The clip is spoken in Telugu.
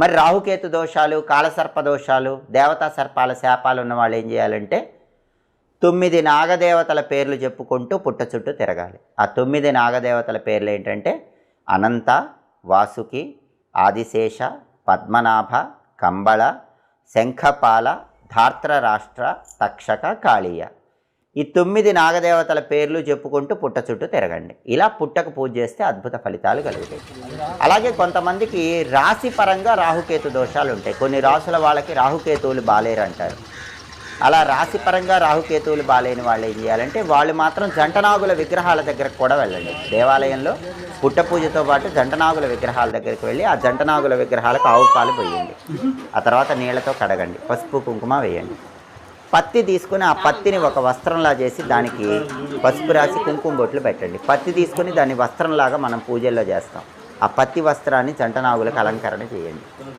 మరి రాహుకేతు దోషాలు, కాలసర్ప దోషాలు, దేవతా సర్పాల శాపాలు ఉన్న వాళ్ళు ఏం చేయాలంటే 9 నాగదేవతల పేర్లు చెప్పుకుంటూ పుట్ట చుట్టూ తిరగాలి. ఆ 9 నాగదేవతల పేర్లు ఏంటంటే అనంత, వాసుకి, ఆదిశేష, పద్మనాభ, కంబళ, శంఖపాల, ధార్తరాష్ట్ర, తక్షక, కాళీయ. ఈ 9 నాగదేవతల పేర్లు చెప్పుకుంటూ పుట్ట చుట్టూ తిరగండి. ఇలా పుట్టకు పూజ చేస్తే అద్భుత ఫలితాలు కలుగుతాయి. అలాగే కొంతమందికి రాశి పరంగా రాహుకేతు దోషాలు ఉంటాయి. కొన్ని రాసుల వాళ్ళకి రాహుకేతువులు బాలేరు అంటారు. అలా రాశి పరంగా రాహుకేతువులు బాలేని వాళ్ళు ఏం చేయాలంటే వాళ్ళు మాత్రం జంటనాగుల విగ్రహాల దగ్గరకు కూడా వెళ్ళండి. దేవాలయంలో పుట్ట పూజతో పాటు జంటనాగుల విగ్రహాల దగ్గరికి వెళ్ళి ఆ జంటనాగుల విగ్రహాలకు ఆవు పాలు పోయండి. ఆ తర్వాత నీళ్లతో కడగండి, పసుపు కుంకుమ వేయండి. పత్తి తీసుకుని ఆ పత్తిని ఒక వస్త్రంలా చేసి దానికి పసుపు రాసి కుంకుమ బొట్లు పెట్టండి. పత్తి తీసుకుని దాన్ని వస్త్రంలాగా మనం పూజల్లో చేస్తాం. ఆ పత్తి వస్త్రాన్ని జంటనాగులకు అలంకరణ చేయండి.